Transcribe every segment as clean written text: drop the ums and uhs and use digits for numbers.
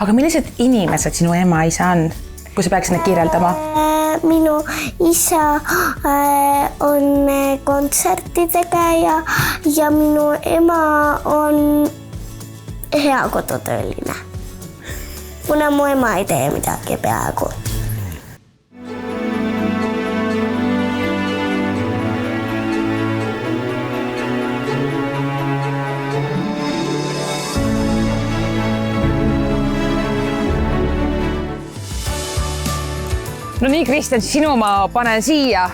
Aga millised inimesed sinu ema ja isa on, kui sa peaksid neid kirjeldama? Minu isa on kontsertitegija ja minu ema on hea kodutööline. Kuna mu ema ei tee midagi peaaegu. No nii, Kristjan, sinu ma panen siia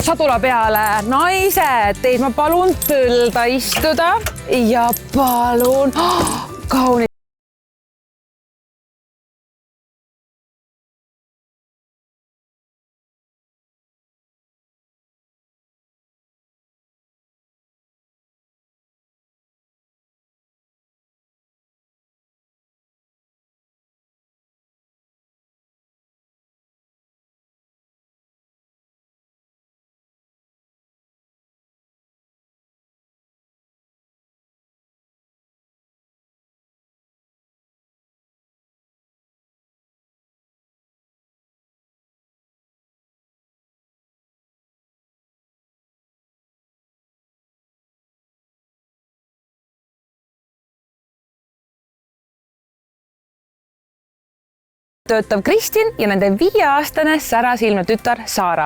sadula peale. Naised, teid ma palun tõlda istuda ja palun kauni. Töötav Kristin ja nende 5-aastane särasilmne tütar Saara.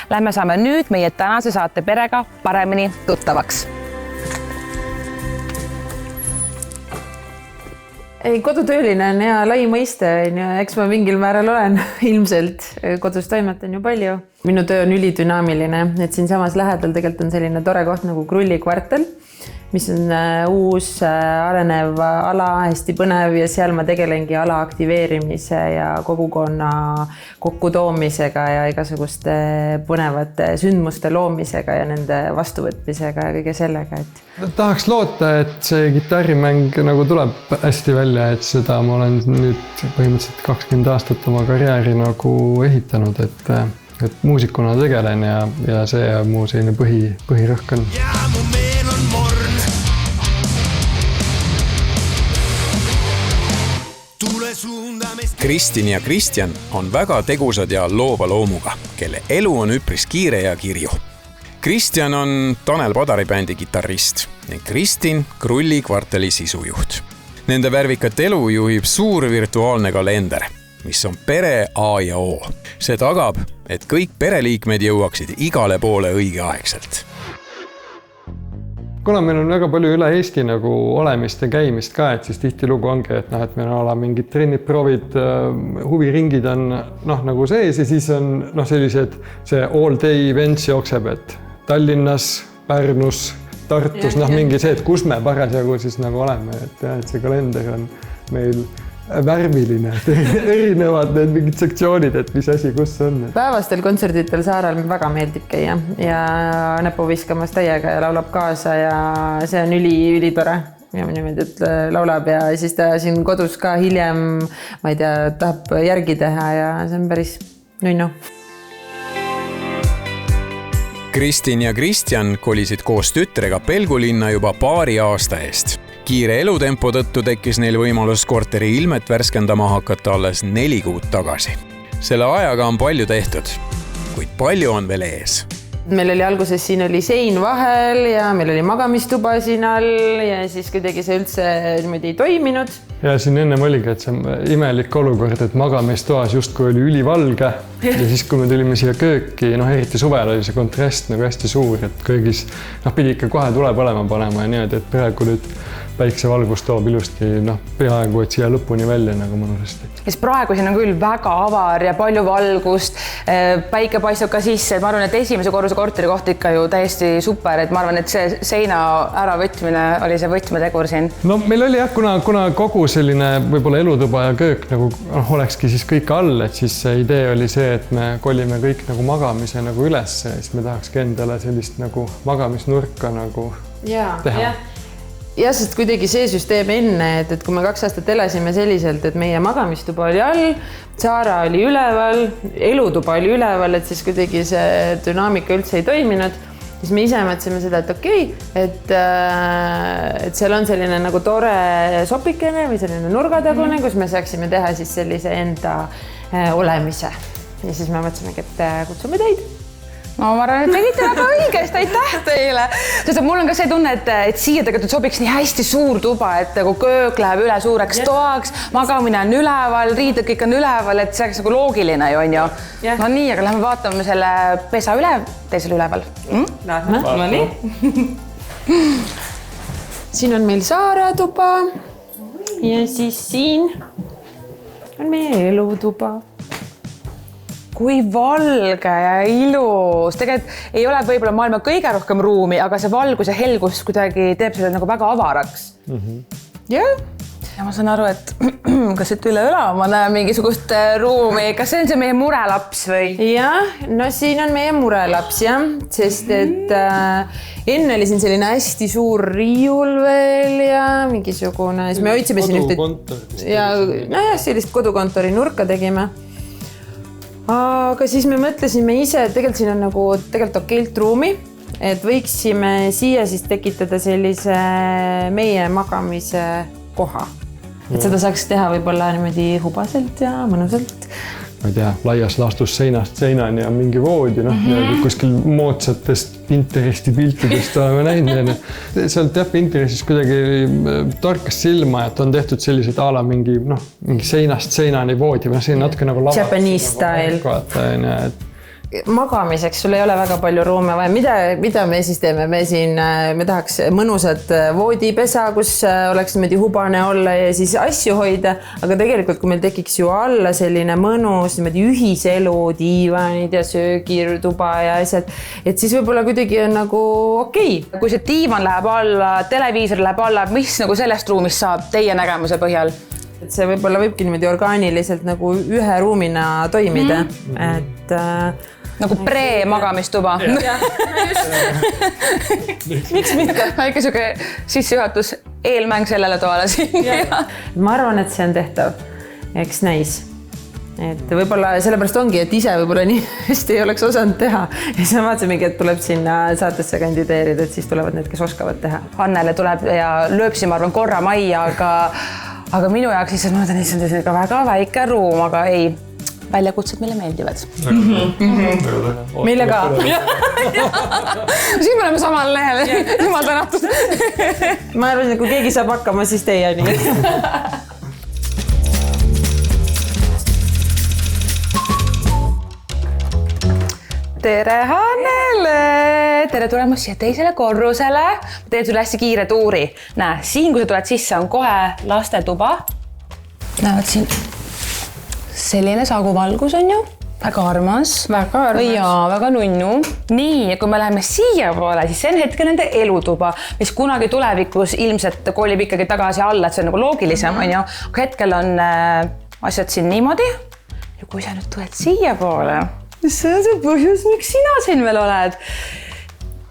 Lähme saame nüüd meie tänase saate perega paremini tuttavaks. Kodutööline on hea lai mõiste, eks ma mingil määral olen ilmselt. Kodus toimetan ju palju. Minu töö on ülidünaamiline, et siin samas lähedal tegelikult on selline tore koht nagu Krulli kvartal, mis on uus arenev ala, hästi põnev ja seal ma tegelengi ala aktiveerimise ja kogukonna kokkutoomisega ja igasuguste põnevate sündmuste loomisega ja nende vastuvõtmisega ja kõige sellega. Tahaks loota, et see kitarrimäng nagu tuleb hästi välja, et seda ma olen nüüd põhimõtteliselt 20 aastat oma karjääri nagu ehitanud, et muusikuna tegelen ja see mu selline põhirõhk on. Kristin ja Kristjan on väga tegusad ja loova loomuga, kelle elu on üpris kiire ja kirju. Kristjan on Tanel Padari bändi kitarrist ning Kristin Krulli kvartali sisujuht. Nende värvikat elu juhib suur virtuaalne kalender, mis on pere A ja O. See tagab, et kõik pereliikmed jõuaksid igale poole õigeaegselt. Kuna meil on väga palju üle Eesti nagu olemist ja käimist ka, et siis tihtilugu ongi, et meil on mingid trennid, proovid, huviringid on nagu sees ja siis on sellised, see all day events jookseb, et Tallinnas, Pärnus, Tartus, mingi see, et kus me parasjagu siis nagu oleme, et see kalender on meil värviline, erinevad need mingid sektsioonid, et mis asi, kus on. Päevastel kontserditel Saaral väga meeldib käia ja näpu viskamas täiega ja laulab kaasa ja see on ülitore. Ja niimoodi, et laulab ja siis ta siin kodus ka hiljem, ma ei tea, tahab järgi teha ja see on päris nunnu. Kristin ja Kristjan kolisid koos tütrega Pelgulinna juba paari aasta eest. Kiire elutempo tõttu tekkis neil võimalus korteri ilmet värskendama hakata alles 4 kuud tagasi. Selle ajaga on palju tehtud, kuid palju on veel ees. Meil oli alguses siin oli sein vahel ja meil oli magamistuba siin all ja siis kuidagi see üldse niimoodi ei toiminud. Ja siin ennem oligi, et see imelik olukord, et magamistoas justkui oli ülivalge ja siis kui me tulime siia kööki, eriti suvel oli see kontrast nagu hästi suur, et köögis pidi ikka kohe tuleb olema panema ja niimoodi, et praegu nüüd päiksevalgus toob ilusti peaaegu, et siia lõpuni välja nagu mõnusasti. Kes praegu siin on küll väga avar ja palju valgust, päike paistab ka sisse, et ma arvan, et esimese korruse korteri koht ikka ju täiesti super, et ma arvan, et see seina äravõtmine oli see võtmetegur siin. No meil oli jah, kuna kogu selline võib-olla elutuba ja köök nagu olekski siis kõik all, et siis see idee oli see, et me kolime kõik nagu magamise nagu üles ja siis me tahakski endale sellist nagu magamisnurka nagu teha. Ja, sest kuidagi see süsteem enne, et kui me 2 aastat elasime selliselt, et meie magamistuba oli all, Saara oli üleval, elutuba oli üleval, et siis kuidagi see dünaamika üldse ei toiminud. siis me ise mõtlesime seda, et okei, et seal on selline nagu tore sopikene või selline nurgatagune, kus me saaksime teha siis sellise enda olemise. Ja siis me mõtlesimegi, et kutsume teid. No ma arvan, et tegite väga õigesti, aitäh teile. Sest mul on ka see tunne, et siia tegelikult sobiks nii hästi suur tuba, et nagu köök läheb üle suureks toaks, magamine on üleval, riided kõik on üleval, et see oleks nagu loogiline ju on ju. No nii, aga lähme vaatame selle pesa teisel üleval. Lähme. No nii. Siin on meil Saara tuba ja siis siin on meie elutuba. Kui valge ja ilus. Tegelikult ei ole võib-olla maailma kõige rohkem ruumi, aga see valgus ja helgus kuidagi teeb selle nagu väga avaraks. Ja ma saan aru, et kas siit üle ma näen mingisugust ruumi. Kas see on see meie murelaps või? Jah, no siin on meie murelaps, jah. Sest et enne oli siin selline hästi suur riiul veel ja mingisugune. Siis me hoidsime siin ühte ja sellist kodukontori nurka tegime. Aga siis me mõtlesime ise, et tegelikult siin on nagu okeilt ruumi, et võiksime siia siis tekitada sellise meie magamise koha. Et seda saaks teha võib-olla niimoodi hubaselt ja mõnusalt. Ma ei tea, laias laastus seinast seinani on mingi voodi, kuskil moodsatest Pinteresti piltidest oleme näinud. Sealt jah, Pinterestis kuidagi torkas silma, et on tehtud sellised ala mingi seinast seinani voodi. See on natuke nagu lava. Japanese style. Magamiseks sul ei ole väga palju ruume vaja. Mida me siis teeme? Me tahaks mõnusat voodipesa, kus oleks niimoodi hubane olla ja siis asju hoida. Aga tegelikult, kui meil tekiks ju alla selline mõnus niimoodi ühiselu, diivanid ja söögituba ja asjad, et siis võib-olla kuidagi on nagu okei. Kui see diivan läheb alla, televiisor läheb alla, mis nagu sellest ruumist saab teie nägemuse põhjal? Et see võib-olla võibki niimoodi orgaaniliselt nagu ühe ruumina toimida. Et nagu pre-magamistuba. Miks mitte? Väike siuke sissejuhatus, eelmäng sellele toale siin. Ma arvan, et see on tehtav. Eks näis. Et võib-olla sellepärast ongi, et ise võib-olla nii hästi ei oleks osanud teha. Ja siis ma vaatasimegi, et tuleb sinna saatesse kandideerida, et siis tulevad need, kes oskavad teha. Hannele tuleb ja lööb siin, ma arvan, korra majja, aga minu jaoks siis on ka väga väike ruum, aga ei, väljakutsed meile meeldivad. Meile ka. Siin me oleme samal lehel, jumal tänatud. Ma arvasin, et kui keegi saab hakkama, siis teie nii. Tere Hannele! Tere tulemast siia teisele korrusele. Ma teen sulle hästi kiire tuuri. Näe, siin kui sa tuled sisse on kohe lastetuba. Näevad siin selline saguvalgus on ju. Väga armas. Väga armas. Ja väga nunnu. Nii, ja kui me läheme siia poole, siis see on hetkel nende elutuba, mis kunagi tulevikus ilmselt kolib ikkagi tagasi alla, et see on nagu loogilisem, on ju. Aga hetkel on asjad siin niimoodi. Ja kui sa nüüd tuled siia poole, see on see põhjus, miks sina siin veel oled.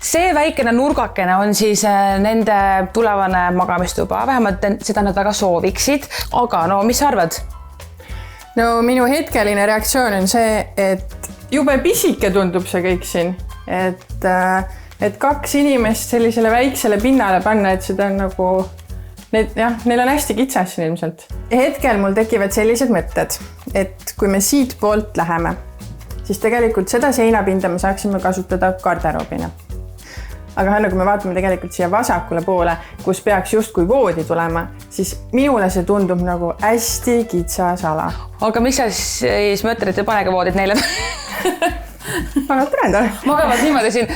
See väikene nurgakene on siis nende tulevane magamistuba. Vähemalt seda nad väga sooviksid. Aga no, mis sa arvad? No minu hetkeline reaktsioon on see, et jube pisike tundub see kõik siin. Et kaks inimest sellisele väiksele pinnale panna, et seda on nagu... Neil on hästi kitsas siin ilmselt. Hetkel mul tekivad sellised mõtted, et kui me siit poolt läheme, siis tegelikult seda seinapinda me saaksime kasutada garderoobina. Aga Hanna, kui me vaatame tegelikult siia vasakule poole, kus peaks justkui voodi tulema, siis minule see tundub nagu hästi kitsas ala. Aga mis sa siis mõtled, et panege voodid neile? Magad trendale. Magavad niimoodi siin,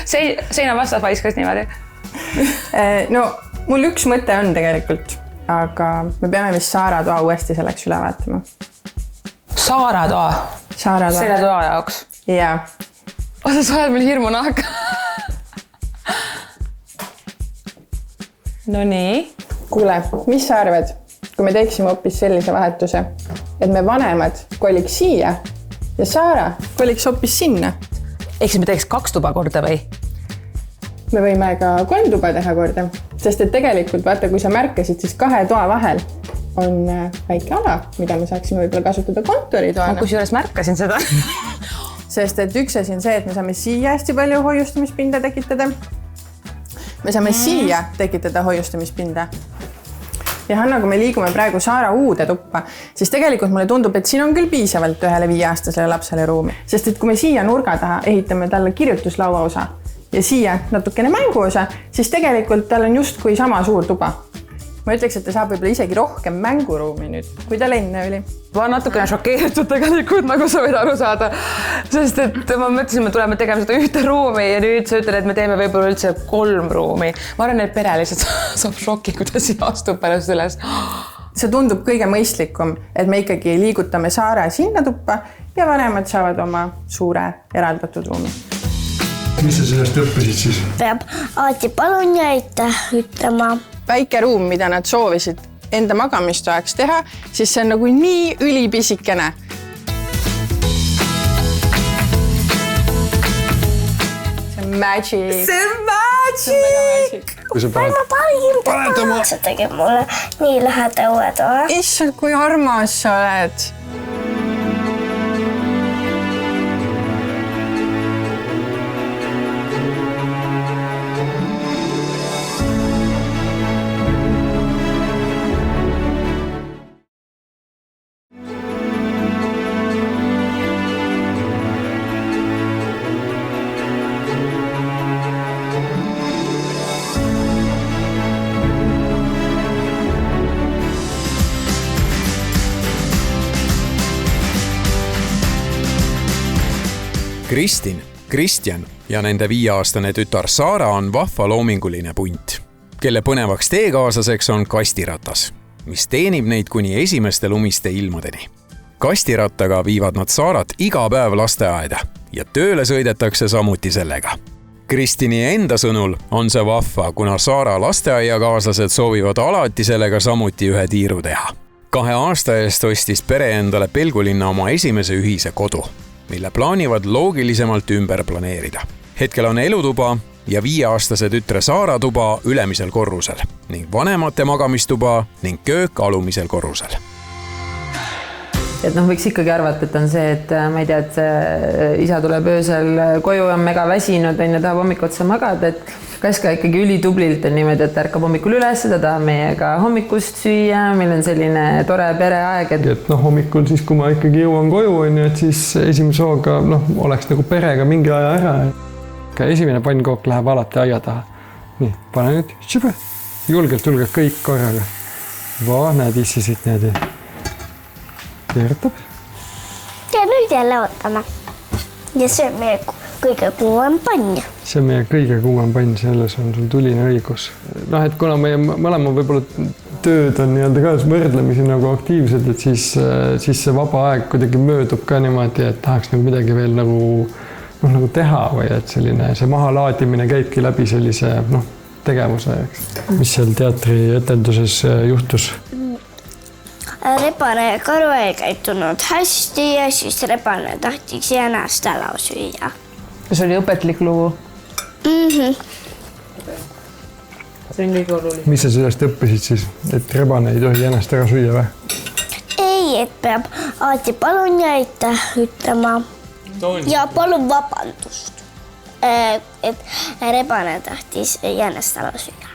seina vastas vaiskas niimoodi. No, mul üks mõte on tegelikult, aga me peame vist Saara toa uuesti selleks üle vaatama. Saara toa? Saara toa. Selle toa jaoks? Jaa. Osa, sa oled meil hirmu nahka. No nii. Kuule, mis sa arvad, kui me teeksime hoopis sellise vahetuse, et me vanemad koliks siia ja Saara koliks hoopis sinna? Ehk siis me teeks 2 tuba korda või? Me võime ka 3 tuba teha korda, sest et tegelikult vaata, kui sa märkasid, siis 2 toa vahel on väike ala, mida me saaksime võib-olla kasutada kontoritoana. Ma kusjuures märkasin seda. sest et üks asi on see, et me saame siia hästi palju hoiustamispinda tekitada. Me saame siia tekitada hoiustamispinda. Ja Hanna, kui me liigume praegu Saara uude tuppa, siis tegelikult mulle tundub, et siin on küll piisavalt ühele 5-aastasele lapsele ruumi. Sest et kui me siia nurga taha ehitame talle kirjutuslaua osa ja siia natukene mänguosa, siis tegelikult tal on just kui sama suur tuba. Ma ütleks, et ta saab võib-olla isegi rohkem mänguruumi nüüd, kui tal enne oli. Ma natukene šokeeritud tegelikult, nagu sa võid aru saada, sest et ma mõtlesin, me tuleme tegema seda ühte ruumi ja nüüd sa ütled, et me teeme võib-olla üldse 3 ruumi. Ma arvan, et pere lihtsalt saab šoki, kui ta siia astub pärast üles. See tundub kõige mõistlikum, et me ikkagi liigutame Saare sinna tuppa ja vanemad saavad oma suure eraldatud ruumi. Mis sa sellest õppisid siis? Peab alati palun ja aitäh ütlema. Väike ruum, mida nad soovisid enda magamistoajaks teha, siis see on nagu nii ülipisikene. See on magic. See on magic! Kui sa paned... Ma parim sa tegid mulle nii läheda uue toa. Issand, kui armas sa oled! Kristin, Kristjan ja nende 5-aastane tütar Saara on vahva loominguline punt, kelle põnevaks teekaaslaseks on kastiratas, mis teenib neid kuni esimeste lumiste ilmadeni. Kastirattaga viivad nad Saarat iga päev lasteaeda ja tööle sõidetakse samuti sellega. Kristini enda sõnul on see vahva, kuna Saara lasteaiakaaslased soovivad alati sellega samuti ühe tiiru teha. 2 aasta eest ostis pere endale Pelgulinna oma esimese ühise kodu, mille plaanivad loogilisemalt ümber planeerida. Hetkel on elutuba ja 5-aastase tütre Saara tuba ülemisel korrusel ning vanemate magamistuba ning köök alumisel korrusel. Et võiks ikkagi arvata, et on see, et ma ei tea, et isa tuleb öösel koju ja on mega väsinud, tahab hommikutse magada, et Kaska ikkagi ülitublilt on niimoodi, et ärkab hommikul üles, ta tahab meiega hommikust süüa, meil on selline tore pereaeg. Et hommikul siis, kui ma ikkagi jõuan koju, et siis esimese hooga oleks nagu perega mingi aja ära. Ka esimene pannkook läheb alati aia taha. Nii, pane nüüd, tšüpe, julgelt kõik korraga. Näed issisid näedi. Keertab. Ja nüüd jälle ootame. Ja see on meie kõige kuuem pann. See on meie kõige kuuem pann, selles on sul tuline õigus. Et kuna meie mõlema võib-olla tööd on ka võrdlemisi nagu aktiivsed, et siis see vaba aeg kuidagi möödub ka niimoodi, et tahaks midagi veel nagu teha või et selline see mahalaadimine käibki läbi sellise tegevuse, mis seal teatrietenduses juhtus. Rebane karu ei käitunud hästi ja siis Rebane tahtiks jänast ära süüa. See oli õpetlik lugu. See on kõige oluline. Mis sa sellest õppisid siis, et Rebane ei tohi jänast ära süüa või? Ei, et peab alati palun ja aitäh ütlema. Ja palun vabandust, et Rebane tahtis jänast ära süüa.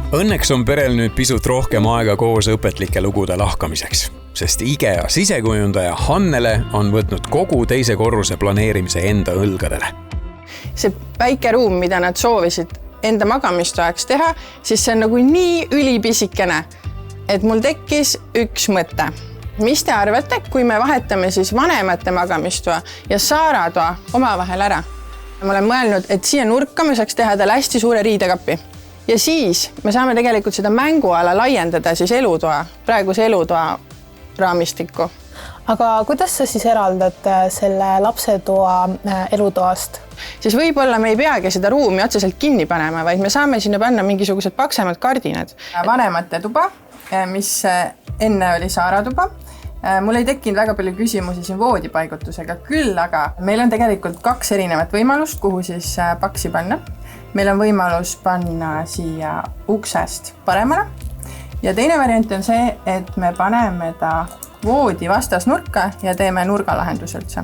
Õnneks on perel nüüd pisut rohkem aega koos õpetlike lugude lahkamiseks, sest IKEA sisekujundaja Hannele on võtnud kogu teise korruse planeerimise enda õlgadele. See väike ruum, mida nad soovisid enda magamistoajaks teha, siis see on nagu nii ülipisikene, et mul tekkis üks mõte. Mis te arvate, kui me vahetame siis vanemate magamistoa ja Saara toa omavahel ära? Ma olen mõelnud, et siia nurka me saaks teha tal hästi suure riidekappi. Ja siis me saame tegelikult seda mänguala laiendada siis elutoa, praeguse elutoa raamistikku. Aga kuidas sa siis eraldad selle lapsetoa elutoast? Siis võib-olla me ei peagi seda ruumi otseselt kinni panema, vaid me saame sinna panna mingisugused paksemad kardinad. Vanemate tuba, mis enne oli Saara tuba. Mul ei tekkinud väga palju küsimusi siin voodipaigutusega, küll aga meil on tegelikult 2 erinevat võimalust, kuhu siis paksi panna. Meil on võimalus panna siia uksest paremale ja teine variant on see, et me paneme ta voodi vastasnurka ja teeme nurgalahenduse üldse.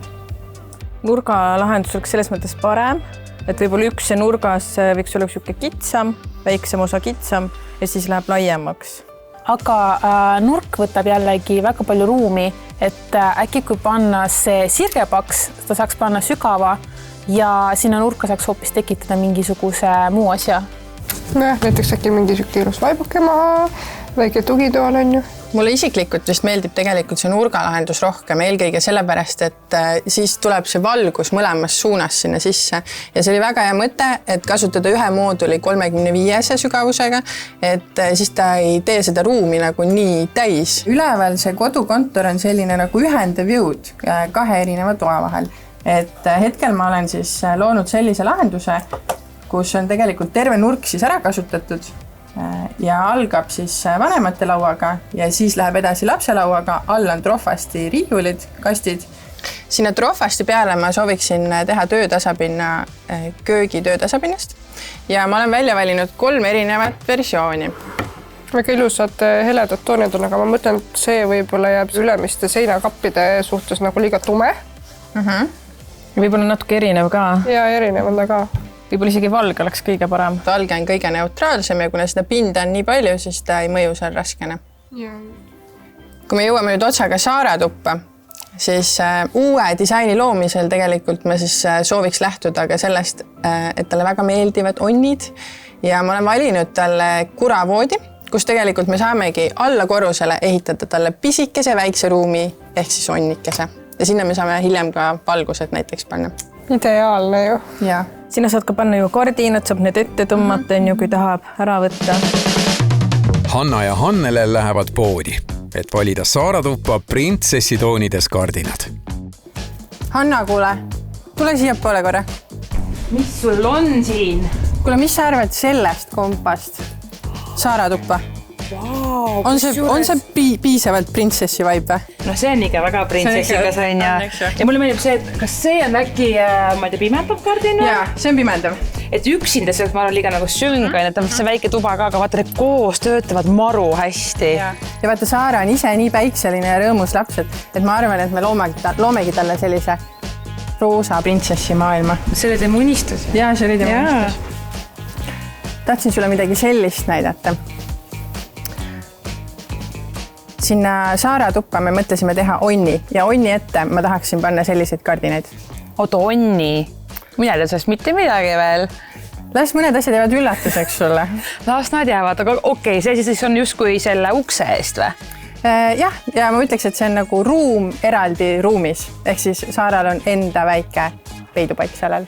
Nurgalahendus oleks selles mõttes parem, et võib-olla üks nurgas võiks olla üks kitsam, väiksem osa kitsam ja siis läheb laiemaks. Aga nurk võtab jällegi väga palju ruumi, et äkki kui panna see sirgepaks, ta saaks panna sügava ja sinna nurka saaks hoopis tekitada mingisuguse muu asja. Nojah, näiteks äkki mingi ilus vaibuke maha, väike tugitool on ju. Mulle isiklikult vist meeldib tegelikult see nurgalahendus rohkem, eelkõige sellepärast, et siis tuleb see valgus mõlemas suunas sinna sisse. Ja see oli väga hea mõte, et kasutada ühe mooduli 35 sügavusega, et siis ta ei tee seda ruumi nagu nii täis. Üleval see kodukontor on selline nagu ühendav jõud kahe erineva toa vahel. Et hetkel ma olen siis loonud sellise lahenduse, kus on tegelikult terve nurk siis ära kasutatud ja algab siis vanemate lauaga ja siis läheb edasi lapselauaga, all on trofasti riiulid, kastid. Sinna trofasti peale ma sooviksin teha töötasapinna köögi töötasapinnast ja ma olen välja valinud 3 erinevat versiooni. Väga ilusad heledad toonid on, aga ma mõtlen, et see võib-olla jääb ülemiste seinakappide suhtes nagu liiga tume. Võib-olla natuke erinev ka. Ja erinev on ta ka. Võib-olla isegi valge oleks kõige parem. Valge on kõige neutraalsem ja kuna seda pinda on nii palju, siis ta ei mõju seal raskene. Kui me jõuame nüüd otsaga saaratuppa, siis uue disaini loomisel tegelikult ma siis sooviks lähtuda ka sellest, et talle väga meeldivad onnid ja ma olen valinud talle kuravoodi, kus tegelikult me saamegi alla korrusele ehitada talle pisikese väikse ruumi ehk siis onnikese ja sinna me saame hiljem ka valgused näiteks panna. Ideaalne ju. Ja. Sinna saad ka panna ju kardinad, saab need ette tõmmata, kui tahab ära võtta. Hanna ja Hannele lähevad poodi, et valida saaratuppa printsessi toonides kardinad. Hanna, kuule, tule siia poole korra. Mis sul on siin? Kuule, mis sa arvad sellest kompast? Saaratuppa. Wow, on see piisavalt printsessi vibe või? No see on ikka väga printsessiga sain ja mulle meeldib see, et kas see on äkki, ma ei tea, pimendav kardin? Jaa, see on pimendav. Et üksinda see, ma arvan, liiga nagu sünga, et on see väike tuba ka, aga vaata, need koos töötavad maru hästi. Ja vaata, Saara on ise nii päikseline ja rõõmus laps, et ma arvan, et me loomegi talle sellise roosa printsessi maailma. See oli teema unistus. Jaa, see oli teema unistus. Tahtsin sulle midagi sellist näidata. Sinna saaratuppa me mõtlesime teha onni ja onni ette ma tahaksin panna selliseid kardinaid. Oota, onni? Mina ei tea sellest mitte midagi veel. Las mõned asjad jäävad üllatuseks sulle. Las nad jäävad, aga okei, see siis on justkui selle ukse eest või? Jah, ja ma ütleks, et see on nagu ruum eraldi ruumis. Ehk siis Saaral on enda väike peidupaik sellel.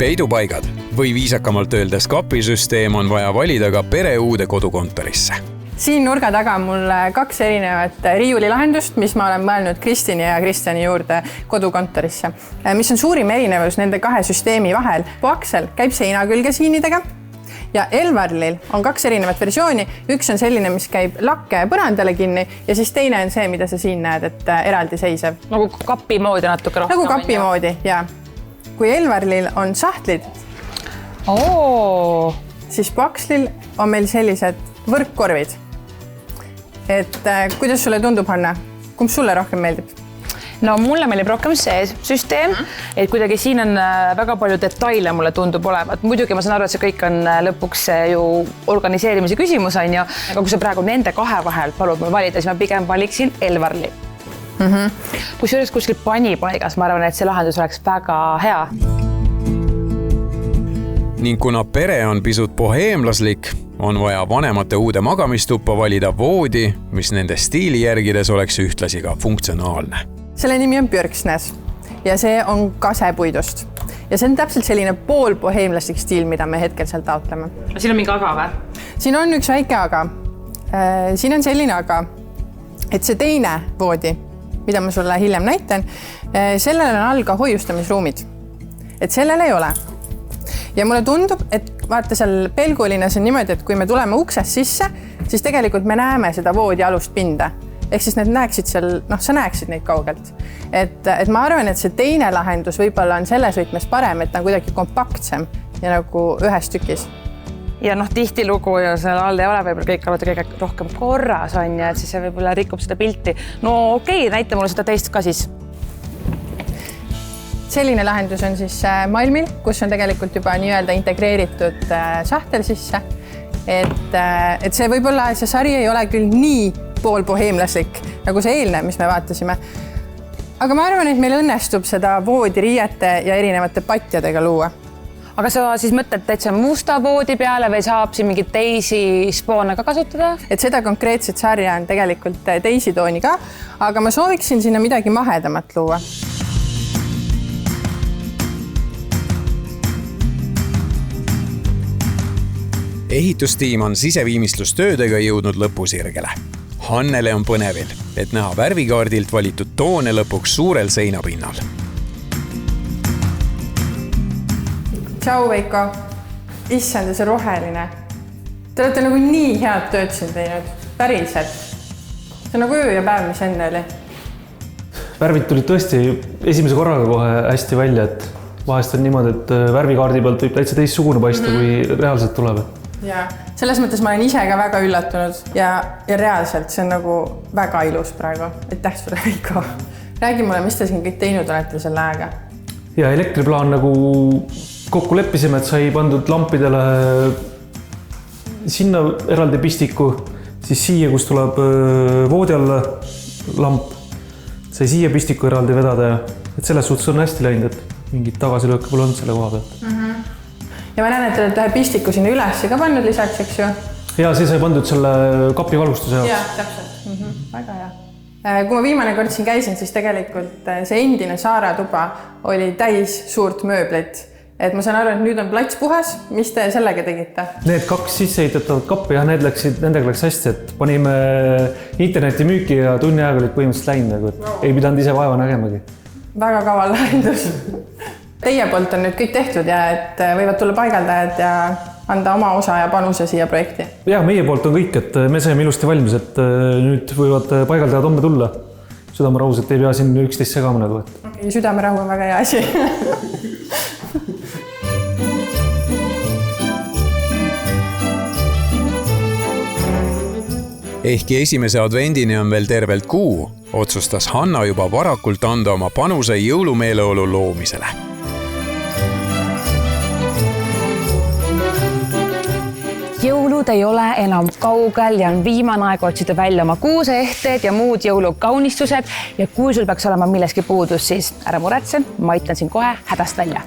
Peidupaigad või viisakamalt öeldes kapisüsteem on vaja valida ka pere uude kodukontorisse. Siin nurga taga on mul 2 erinevat riiulilahendust, mis ma olen mõelnud Kristini ja Kristjani juurde kodukontorisse. Mis on suurim erinevus nende 2 süsteemi vahel. Poaksel käib seina külge siinidega ja Elvarlil on 2 erinevat versiooni. Üks on selline, mis käib lakke põrandale kinni ja siis teine on see, mida sa siin näed, et eraldi seisev. Nagu kapi moodi natuke rohkem. Nagu kapi moodi, jaa. Kui Elvarlil on sahtlid, siis Poakslil on meil sellised võrkkorvid. Et kuidas sulle tundub, Hanna? Kumb sulle rohkem meeldib? No mulle meeldib rohkem see süsteem, et kuidagi siin on väga palju detaile mulle tundub olevat. Muidugi ma saan aru, et see kõik on lõpuks ju organiseerimise küsimus on ju, aga kui sa praegu nende 2 vahel palud mul valida, siis ma pigem valiksin Elvarli. Kui see oleks kuskil panipaigas, ma arvan, et see lahendus oleks väga hea. Ning kuna pere on pisut boheemlaslik, on vaja vanemate uude magamistuppa valida voodi, mis nende stiili järgides oleks ühtlasi ka funktsionaalne. Selle nimi on Björksnes ja see on kasepuidust. Ja see on täpselt selline pool boheemlaslik stiil, mida me hetkel seal taotleme. Siin on mingi aga või? Siin on üks väike aga. Siin on selline aga, et see teine voodi, mida ma sulle hiljem näitan, sellel on all ka hoiustamisruumid. Et sellel ei ole. Ja mulle tundub, et vaata seal pelgulines on niimoodi, et kui me tuleme uksest sisse, siis tegelikult me näeme seda voodi alust pinda. Ehk siis need näeksid seal, sa näeksid neid kaugelt. Et ma arvan, et see teine lahendus võib-olla on selles võtmes parem, et ta on kuidagi kompaktsem ja nagu ühes tükis. ja tihtilugu ju seal all ei ole võib-olla kõik alati kõige rohkem korras on ja et siis see võib-olla rikub seda pilti. No okei, näita mulle seda teist ka siis. Selline lahendus on siis Malmil, kus on tegelikult juba nii-öelda integreeritud sahtel sisse. Et see võib-olla see sari ei ole küll nii poolboheemlaslik nagu see eelnev, mis me vaatasime. Aga ma arvan, et meil õnnestub seda voodiriiete ja erinevate patjadega luua. Aga sa siis mõtled täitsa musta voodi peale või saab siin mingeid teisi spoone ka kasutada? Et seda konkreetset sarja on tegelikult teisi tooni ka, aga ma sooviksin sinna midagi mahedamat luua. Ehitustiim on siseviimistlustöödega jõudnud lõpusirgele. Hannele on põnevil, et näha värvikaardilt valitud toone lõpuks suurel seinapinnal. Tšau, Veiko. Issand, see roheline. Te olete nagu nii head tööd siin teinud. Päriselt. See on nagu öö ja päev, mis enne oli. Värvid tulid tõesti esimese korraga kohe hästi välja, et vahest on niimoodi, et värvikaardi pealt võib täitsa teistsugune paista, kui reaalselt tuleb. Ja selles mõttes ma olen ise ka väga üllatunud ja reaalselt see on nagu väga ilus praegu. Aitäh sulle, Veiko. Räägi mulle, mis te siin kõik teinud olete selle aega? Ja elektriplaan nagu kokku leppisime, et sai pandud lampidele sinna eraldi pistiku, siis siia, kus tuleb voodi alla lamp, sai siia pistiku eraldi vedada ja et selles suhtes on hästi läinud, et mingit tagasilööke pole olnud selle koha pealt. Ja ma näen, et te olete ühe pistiku sinna üles ka pandud lisaks, eks ju? Ja see sai pandud selle kapi valgustuse jaoks. Ja, täpselt. Väga hea. Kui ma viimane kord siin käisin, siis tegelikult see endine saaratuba oli täis suurt mööblit. Et ma saan aru, et nüüd on plats puhas. Mis te sellega tegite? Need 2 sisseehitatavat kappi ja nendega läks hästi, et panime interneti müüki ja tunni aega olid põhimõtteliselt läinud, ei pidanud ise vaeva nägemagi. Väga kaval lahendus. Teie poolt on nüüd kõik tehtud ja et võivad tulla paigaldajad ja anda oma osa ja panuse siia projekti. Ja meie poolt on kõik, et me saime ilusti valmis, et nüüd võivad paigaldajad homme tulla. Südamerahus, et ei pea siin üksteist segama nagu. Südamerahu on väga hea asi. Ehkki esimese advendini on veel tervelt kuu, otsustas Hanna juba varakult anda oma panuse jõulumeeleolu loomisele. Jõulud ei ole enam kaugel ja on viimane aeg otsida välja oma kuuseehted ja muud jõulukaunistused ja kui sul peaks olema milleski puudus, siis ära muretse, ma aitan siin kohe hädast välja.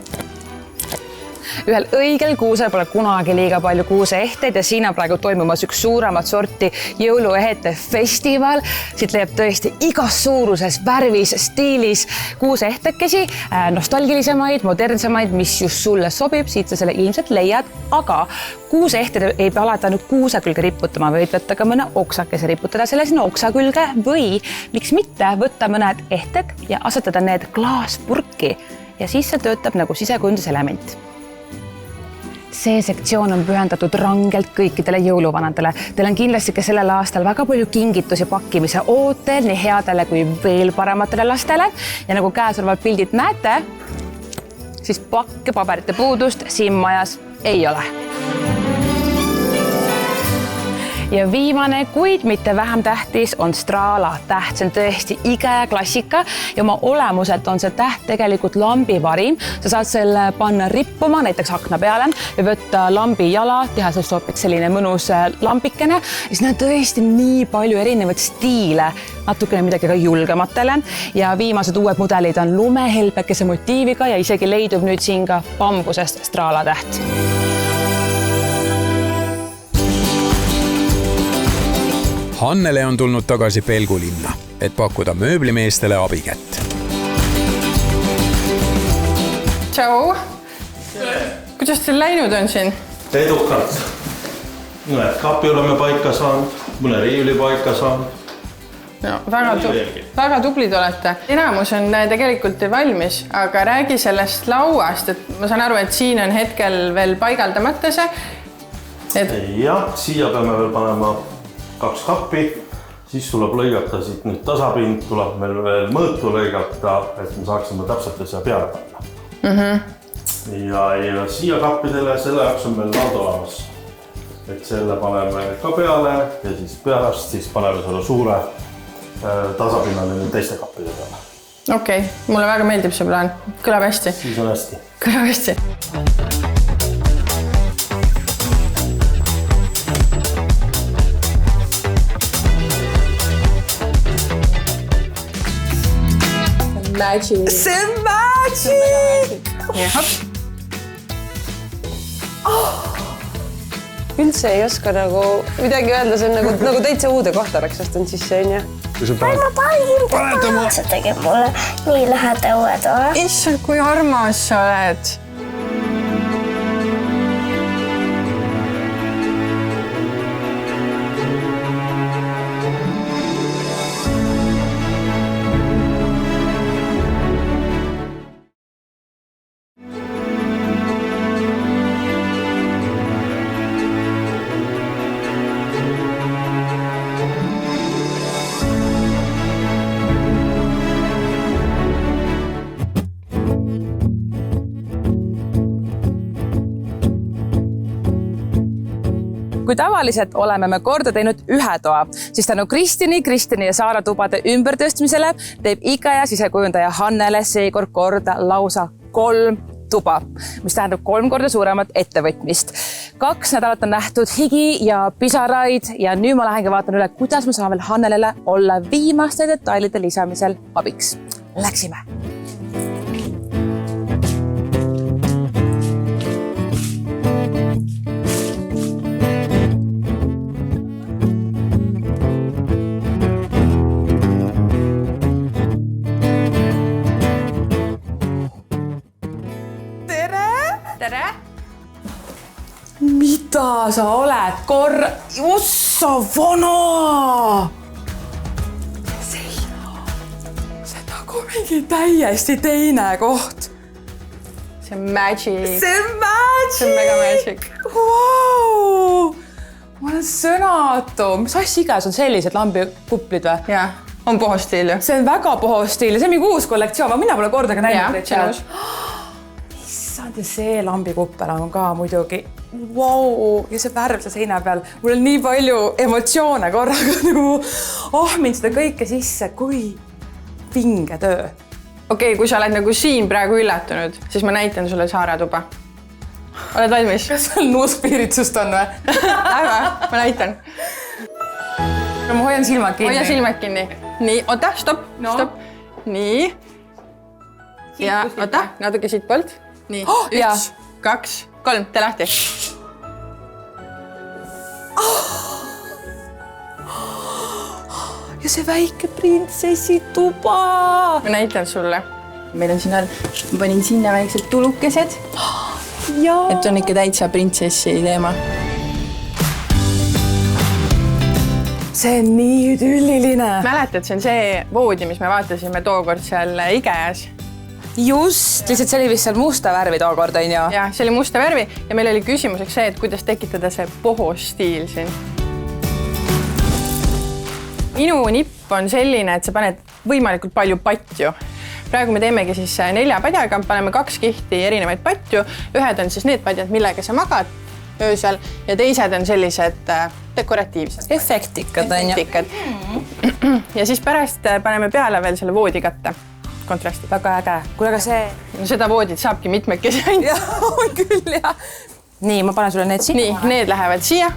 Ühel õigel kuusel pole kunagi liiga palju kuuseehteid ja siin on praegu toimumas üks suuremat sorti jõuluehete festival. Siit leiab tõesti igas suuruses, värvis, stiilis kuuseehtekesi, nostalgilisemaid, modernsemaid, mis just sulle sobib, siit sa selle ilmselt leiad, aga kuuseehted ei pea alati ainult kuuse külge riputama, võid võtta ka mõne oksakese riputada selle sinna oksa külge või miks mitte võtta mõned ehted ja asetada need klaaspurki ja siis see töötab nagu sisekujunduselement. See sektsioon on pühendatud rangelt kõikidele jõuluvanadele. Teil on kindlasti ka sellel aastal väga palju kingitusi pakkimise ootel, nii headele kui veel parematele lastele. Ja nagu käesolevad pildid näete, siis pakke paberite puudust siin majas ei ole. Ja viimane, kuid mitte vähem tähtis, on Strala täht. See on tõesti ige klassika ja oma olemuselt on see täht tegelikult lambivarim. Sa saad selle panna rippuma näiteks akna peale ja võtta lambi jala, teha sellest hoopis selline mõnus lampikene. Ja siin on tõesti nii palju erinevaid stiile, natukene midagi ka julgematele ja viimased uued mudelid on lumehelbekese motiiviga ja isegi leidub nüüd siin ka bambusest Strala täht. Hannele on tulnud tagasi Pelgulinna, et pakkuda mööblimeestele abikätt. Tšau! Kuidas teil läinud on siin? Edukalt. Mõned kapi oleme paika saanud, mõne riivli paika saanud. No, väga tublid olete. Enamus on tegelikult valmis, aga räägi sellest lauast, et ma saan aru, et siin on hetkel veel paigaldamata see. Ja, siia peame veel panema 2 kappi, siis tuleb lõigata siit nüüd tasapind, tuleb meil veel mõõtu lõigata, et me saaksime täpselt siia peale panna. Ja siia kappidele selle jaoks on meil laud olemas. et selle paneme ka peale ja siis pärast siis paneme selle suure tasapinnale teiste kappide peale. Okei, mulle väga meeldib see plaan. Kõlab hästi. Siis on hästi. Kõlab hästi. Magic. See on magic! Üldse ei oska nagu midagi öelda, see on nagu täitsa uude kohta oleks astunud sisse, on ju? Ma palgin teda, see tegeb mulle nii läheda uue toa. Issand, kui armas sa oled! Kui tavaliselt oleme me korda teinud ühe toa, siis tänu Kristjani ja Saara tubade ümbertõstmisele teeb IKEA sisekujundaja Hannele seekord korda lausa 3 tuba, mis tähendab 3 korda suuremat ettevõtmist. 2 nädalat on nähtud higi ja pisaraid ja nüüd ma lähengi vaatan üle, kuidas me saame Hannelele olla viimaste detailide lisamisel abiks. Läksime! Mida sa oled? Ossa vana! See on nagu mingi täiesti teine koht. See on magic. See on magic! See on mega magic. Wow! Ma olen sõnatu. Mis asja igas on sellised lambikuplid või? Jaa, on puhostiil ju. See on väga puhostiil. See on mingi uus kollektsioon. Mina pole kordagi näinud. Jaa, see ja see lambikuppel on ka muidugi wow. Ja see värv seal seina peal. Mul on nii palju emotsioone korraga nagu ahmin seda kõike sisse, kui vinge töö. Okei, kui sa oled nagu siin praegu üllatunud, siis ma näitan sulle Saara tuba. Oled valmis? Kas seal nuuspiiritsust on või? Lähme, ma näitan. No ma hoian silmad kinni. Hoia silmad kinni. Nii, oota, stopp. Nii. Ja oota, natuke siit poolt. Nii, 1, 2, 3, tee lahti. Ja see väike printsessi tuba. Ma näitan sulle. Meil on siin all, ma panin sinna väiksed tulukesed. Et on ikka täitsa printsessi teema. See on nii idülliline. Mäletad, see on see voodi, mis me vaatasime tookord seal IKEAs. Just, lihtsalt see oli vist seal musta värvi tookord, on ju? Jah, see oli musta värvi ja meil oli küsimuseks see, et kuidas tekitada see pohostiil siin. Minu nipp on selline, et sa paned võimalikult palju patju. Praegu me teemegi siis 4 padjaga, paneme 2 kihti erinevaid patju. Ühed on siis need padjad, millega sa magad öösel ja teised on sellised dekoratiivsed. Efektikad, on ju? Ja siis pärast paneme peale veel selle voodikatte. Kontrasti. Väga äge. Kuule, aga see... No seda voodit saabki mitmekesi ainult. Jah, on küll, jah. Nii, ma panen sulle need siin. Nii, need lähevad siia.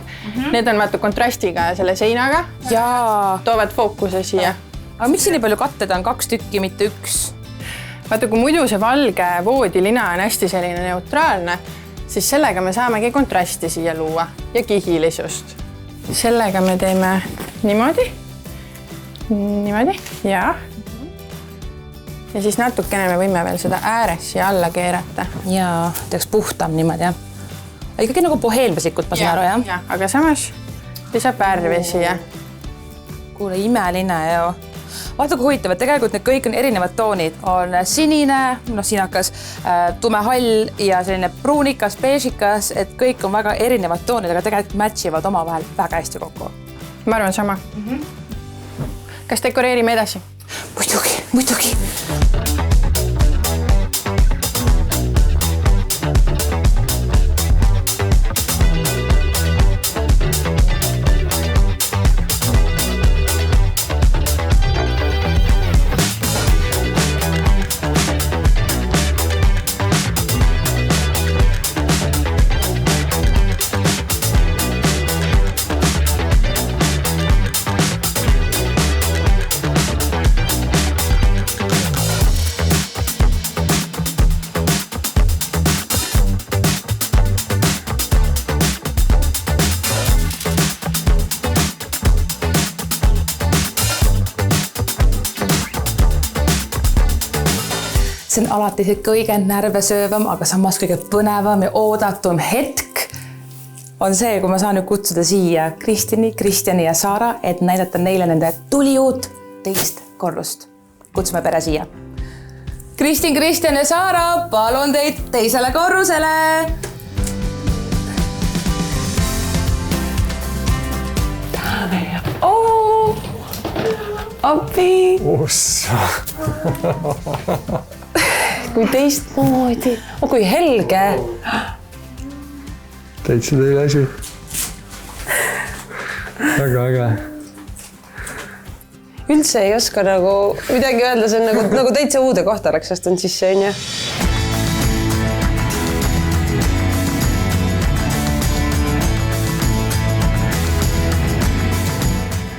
Need on vaata kontrastiga selle seinaga. Jaa. Toovad fookuse siia. Aga miks nii palju katted on 2 tükki, mitte 1? Vaata, kui muidu see valge voodilina on hästi selline neutraalne, siis sellega me saamegi kontrasti siia luua ja kihilisust. Sellega me teeme niimoodi. Niimoodi. Jaa. Ja siis natukene me võime veel seda ääres siia alla keerata. Jaa, teeks puhtam niimoodi, jah. Ikkagi nagu boheelmesikut, ma saan aru, jah? Jah, aga samas lisab värvi siia. Kuule, imeline ju. Vaata, kui huvitav, et tegelikult need kõik on erinevad toonid. On sinine, sinakas, tumehall ja selline pruunikas, beežikas, et kõik on väga erinevad toonid, aga tegelikult matchivad omavahel väga hästi kokku. Ma arvan sama. Kas dekoreerime edasi? Muidugi. see on alati see kõige närvesöövam, aga samas kõige põnevam ja oodatum hetk on see, kui ma saan nüüd kutsuda siia Kristjani ja Saara, et näidata neile nende tuliuut teist korrust. Kutsume pere siia. Kristjan ja Saara, palun teid teisele korrusele. Appi! Ossa! Kui teistmoodi. Kui helge. Täitsa teile asi. Väga äge. Üldse ei oska nagu midagi öelda, see on nagu täitsa uude kohta oleks astunud sisse, on ju?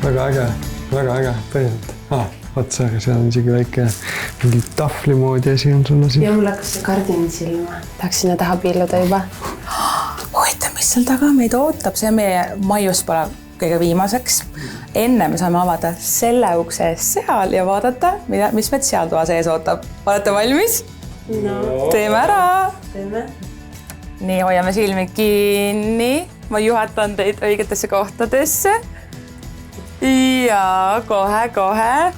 Väga äge, päriselt. Otsaga, seal on isegi väike mingi tahvli moodi asi on sulle siin. Ja mul hakkas see kardin silma. Tahaks sinna taha piiluda juba. Oita, mis seal taga meid ootab? See on meie maiuspala kõige viimaseks. Enne me saame avada selle ukse seal ja vaadata, mis meid seal toa sees ootab. Olete valmis? No. Teeme ära! Teeme. Nii, hoiame silmi kinni. Ma juhatan teid õigetesse kohtadesse. Ja kohe.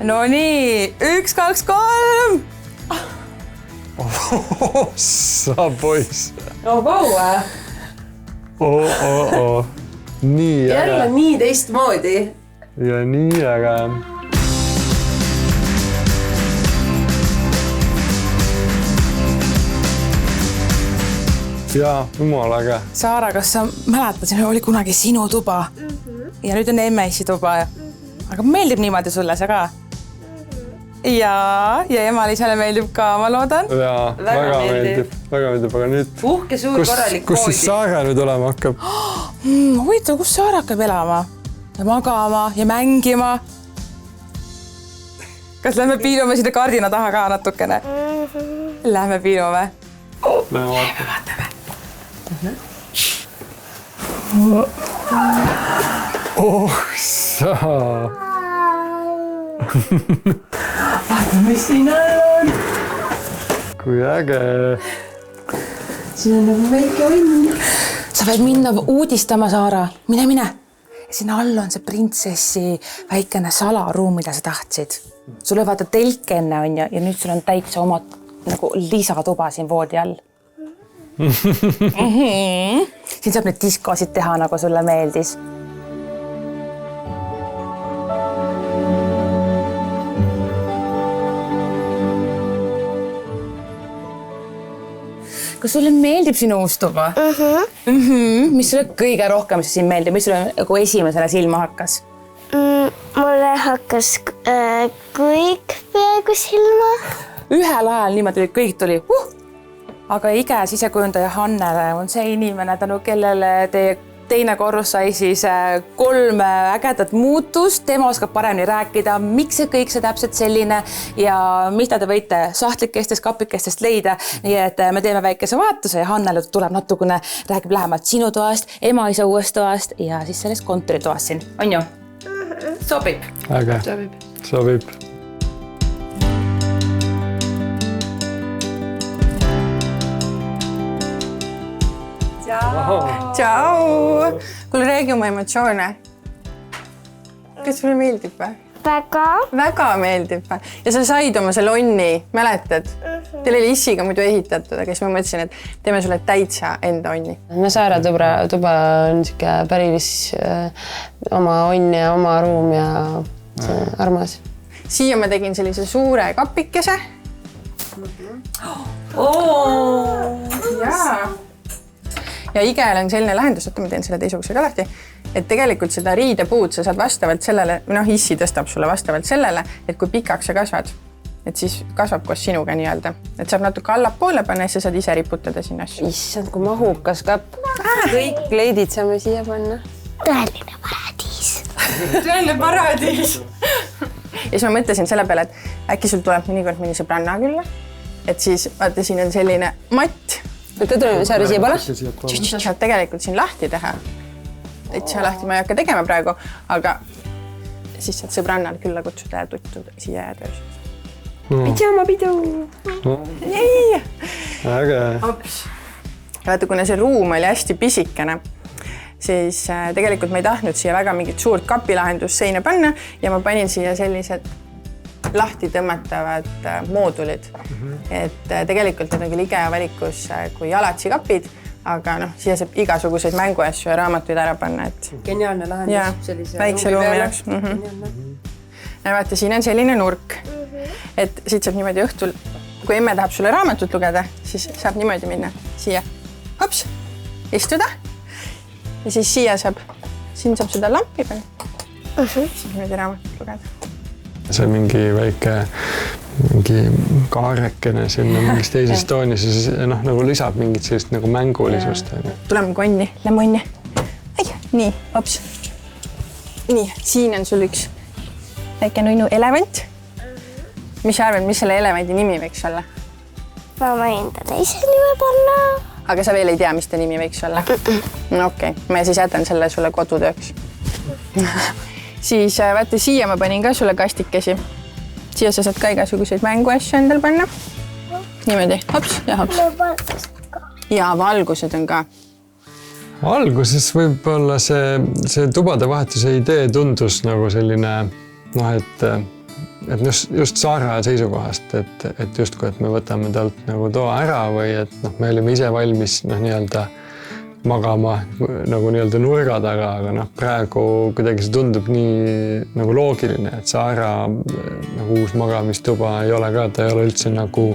No nii, 1, 2, 3! Ossa, poiss! Vaua! Nii äge. Jälle nii teistmoodi. Ja nii äge. Ja, jumala äge. Saara, kas sa mäletad, siin oli kunagi sinu tuba? Ja nüüd on Emmesi tuba. Aga meeldib niimoodi sulle see ka? Ja Ema-Liisale meeldib ka, ma loodan. Jaa, väga meeldib, aga nüüd... Uhke suur korralik kus siis Saara nüüd olema hakkab? Huvitav, kus Saara hakkab elama? Ja magama ja mängima? Kas lähme piilume sinna kardina taha ka natukene? Lähme piilume. Lähme vaatame. Ossa! Vaatame, mis siin on. Kui äge. Siin on nagu väike õnn. Sa võid minna uudistama, Saara. Mine. Sinna all on see printsessi väikene salaruum, mida sa tahtsid. Sul oli vaata telk enne on ja nüüd sul on täitsa omad nagu lisatuba siin voodi all. Siin saab need diskosid teha, nagu sulle meeldis. Kas sulle meeldib sinu uus tuba? Mis sulle kõige rohkem siin meeldib? Mis sulle nagu esimesena silma hakkas? Mulle hakkas kõik peaaegu silma. Ühel ajal niimoodi kõik tuli. Aga Ige sisekujundaja Hannele on see inimene, tänu kellele teie teine korrus sai siis 3 ägedat muutust. Tema oskab paremini rääkida, miks see kõik see täpselt selline ja mida te võite sahtlikestest, kapikestest leida. Nii et me teeme väikese vaatuse ja Hannele tuleb natukene, räägib lähemalt sinu toast, ema-isa uuest toast ja siis sellest kontoritoast siin. On ju? Sobib? Äge. Sobib. Tšau! Kuule, räägi oma emotsioone. Kas sulle meeldib või? Väga meeldib või? Ja sa said oma selle onni, mäletad? Teil oli issiga muidu ehitatud, aga siis ma mõtlesin, et teeme sulle täitsa enda onni. No Saara tuba on niisugune päris oma onn ja oma ruum ja see on armas. Siia ma tegin sellise suure kapikese. Ja Igel on selline lahendus, et ma teen selle teisuguse ka lahti, et tegelikult seda riidepuud sa saad vastavalt sellele, issi tõstab sulle vastavalt sellele, et kui pikaks sa kasvad, et siis kasvab koos sinuga nii-öelda. Et saab natuke allapoole panna ja sa saad ise riputada sinna asju. Issand, kui mahukas kapp. Kõik kleidid saame siia panna. Tõeline paradiis. Tõeline paradiis. Ja siis ma mõtlesin selle peale, et äkki sul tuleb mõnikord mõni sõbranna külla, et siis vaata, siin on selline matt. Võtta tuleme Saara siia pole? Sa saad tegelikult siin lahti teha. Täitsa lahti ma ei hakka tegema praegu, aga siis saad sõbrannal külla kutsuda ja tuttuda siia ja töös. pidžaamapidu. Äge. Vaata, kuna see ruum oli hästi pisikene, siis tegelikult ma ei tahtnud siia väga mingit suurt kapilahendust seina panna ja ma panin siia sellised lahti tõmmatavad moodulid. Et tegelikult need on küll IKEA valikus kui Alatsi kapid, aga siia saab igasuguseid mänguasju ja raamatuid ära panna. Geniaalne lahendus. Väikse ruumi jaoks. Vaata, siin on selline nurk, et siit saab niimoodi õhtul, kui emme tahab sulle raamatut lugeda, siis saab niimoodi minna siia, hops, istuda ja siis siia saab, siin saab seda lampi panna, siis niimoodi raamatut lugeda. See mingi väike kaarekene sinna mingis teises toonis ja siis nagu lisab mingit sellist nagu mängulisust. Tuleme konni, lähme onni. Nii, hops. Nii, siin on sul üks väike nunnu elevant. Mis sa arvad, mis selle elevandi nimi võiks olla? Ma võin ta teise nime panna. Aga sa veel ei tea, mis ta nimi võiks olla? Okei, ma siis jätan selle sulle kodutööks. Siis vaata, siia ma panin ka sulle kastikesi. Siia sa saad ka igasuguseid mänguasju endal panna. Niimoodi, hops ja hops. Ja valgused on ka. Alguses võib-olla see tubade vahetuse idee tundus nagu selline, et just Saara seisukohast, et justkui, et me võtame talt nagu toa ära või et me olime ise valmis nii-öelda magama nagu nii-öelda nurga taga, aga praegu kuidagi see tundub nii nagu loogiline, et Saara nagu uus magamistuba ei ole ka, ta ei ole üldse nagu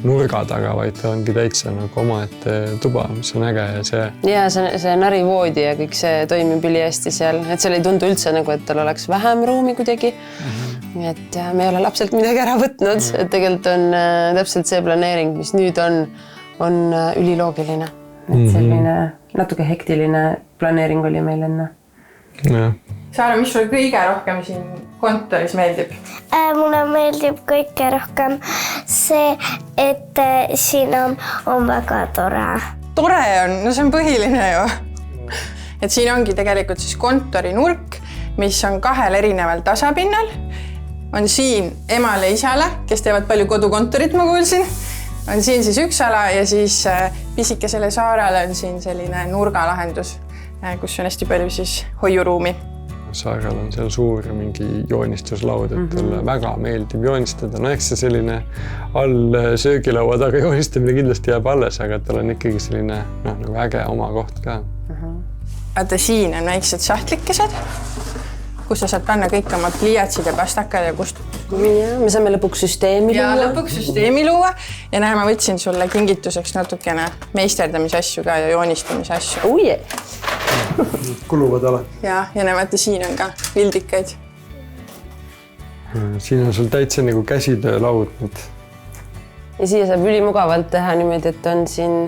nurga taga, vaid ta ongi täitsa nagu omaette tuba, mis on äge ja see... Ja see narivoodi ja kõik see toimib üli hästi seal, et seal ei tundu üldse nagu, et tal oleks vähem ruumi kuidagi. Et me ei ole lapselt midagi ära võtnud, et tegelikult on täpselt see planeering, mis nüüd on üliloogiline. Et selline natuke hektiline planeering oli meil enne. Saara, mis sulle kõige rohkem siin kontoris meeldib? Mulle meeldib kõige rohkem see, et siin on väga tore. Tore on, see on põhiline ju. Et siin ongi tegelikult siis kontori nurk, mis on 2 erineval tasapinnal. On siin emale ja isale, kes teevad palju kodukontorit, ma kuulsin. On siin siis üks ala ja siis pisikesele Saarale on siin selline nurgalahendus, kus on hästi palju siis hoiuruumi. Saaral on seal suur mingi joonistuslaud, et talle väga meeldib joonistada. Eks see selline all söögilaua taga joonistamine kindlasti jääb alles, aga tal on ikkagi selline nagu äge oma koht ka. Vaata, siin on väiksed sahtlikesed, kus sa saad panna kõik oma pliiatsid ja pastakad ja kust. Me saame lõpuks süsteemi luua. Ja lõpuks süsteemi luua. Ja näe, ma võtsin sulle kingituseks natukene meisterdamise asju ka ja joonistamise asju. Kuluvad alati. Ja näe, vaata, siin on ka vildikaid. Siin on sul täitsa nagu käsitöölaud nüüd. Ja siia saab ülimugavalt teha niimoodi, et on siin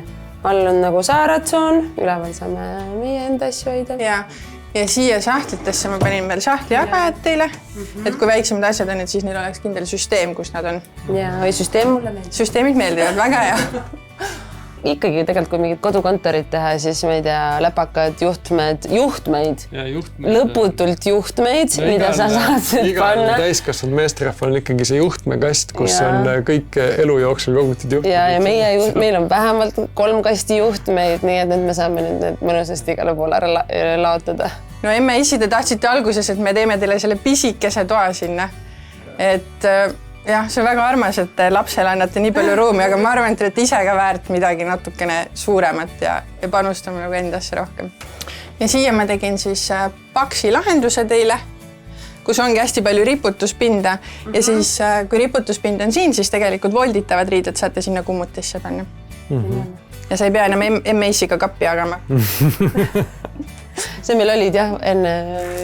all on nagu Saaratsoon, üleval saame meie enda asju hoida. Ja siia sahtlitesse ma panin veel sahtlijagajad teile, et kui väiksemad asjad on, et siis neil oleks kindel süsteem, kus nad on. Ja või süsteem mulle meeldib. Süsteemid meeldivad, väga hea. Ikkagi tegelikult, kui mingid kodukontorid teha, siis ma ei tea, läpakad, juhtmeid, lõputult juhtmeid, mida sa saad panna. Iga täiskasvanud meesterahval on ikkagi see juhtmekast, kus on kõik elu jooksul kogutud juhtmeid. Ja meil on vähemalt 3 kasti juhtmeid, nii et nüüd me saame nüüd mõnusasti igale poole ära laotada. No emme isi, te tahtsite alguses, et me teeme teile selle pisikese toa sinna. Et jah, see on väga armas, et lapsele annate nii palju ruumi, aga ma arvan, et te olete ise ka väärt midagi natukene suuremat ja panustame nagu endasse rohkem. Ja siia ma tegin siis paksi lahenduse teile, kus ongi hästi palju riputuspinda. Ja siis, kui riputuspind on siin, siis tegelikult volditavad riided saate sinna kummutisse panna. Ja sa ei pea enam emme-isiga kappi jagama. See meil olid jah enne...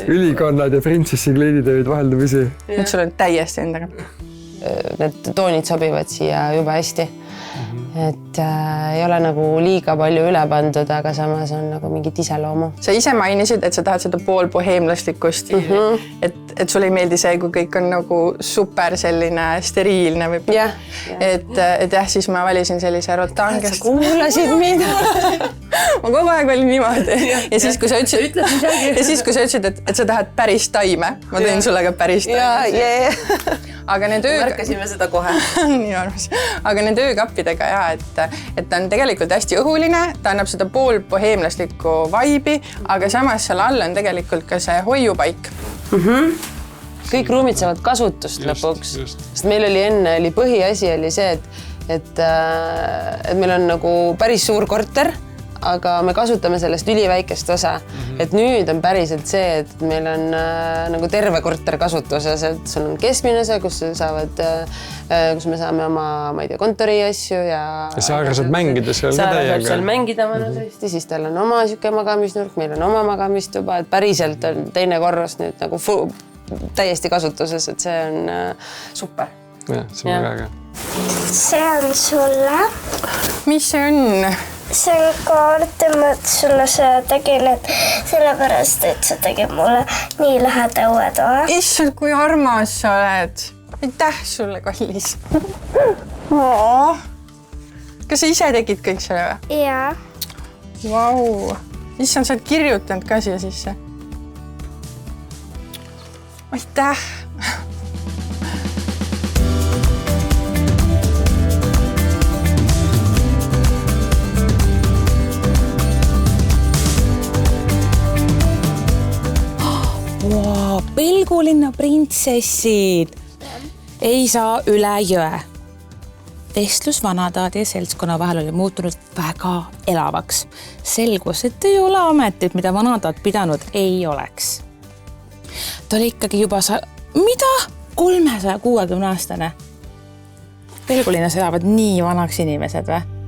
Ülikonnad ja prinsessi kliidid olid vaheldumisi. Nüüd sul on täiesti endaga. Need toonid sobivad siia juba hästi. et ei ole nagu liiga palju üle pandud, aga samas on nagu mingit iseloomu. Sa ise mainisid, et sa tahad seda poolboheemlaslikku stiili, et sul ei meeldi see, kui kõik on nagu super selline steriilne või et jah, siis ma valisin sellise rotangest. Sa kuulasid mind. Ma kogu aeg olin niimoodi. Ja siis, kui sa ütlesid, et sa tahad päris taime, ma tõin sulle ka päris taime. Aga need märkasime seda kohe. Nii arvas. Aga need öökappidega et ta on tegelikult hästi õhuline, ta annab seda poolboheemlaslikku vaibi, aga samas seal all on tegelikult ka see hoiupaik. Kõik ruumid saavad kasutust lõpuks. Sest meil oli enne, põhiasi oli see, et meil on nagu päris suur korter, aga me kasutame sellest üliväikest osa. Et nüüd on päriselt see, et meil on nagu terve korter kasutuses, et sul on keskmine osa, kus me saame oma, ma ei tea, kontori asju ja Saara saab mängida seal ka täiega. Saara saab seal mängida mõnusasti, siis tal on oma siuke magamisnurk, meil on oma magamistuba, et päriselt on teine korrus nüüd nagu täiesti kasutuses, et see on super. Jah, see on väga äge. See on sulle. Mis see on? See on kaart, et sulle seda tegin, et sellepärast, et sa tegid mulle nii läheda uue toa. Issand, kui armas sa oled. Aitäh sulle, kallis. Kas sa ise tegid kõik selle või? Jaa. Vau. Issand, sa oled kirjutanud ka siia sisse. Aitäh. Pelgulinna printsessid ei saa üle jõe. Vestlus vanataadi ja seltskonna vahel oli muutunud väga elavaks. Selgus, et ei ole ametit, mida vanataad pidanud ei oleks. Ta oli ikkagi juba 360-aastane. Pelgulinnas elavad nii vanaks inimesed või?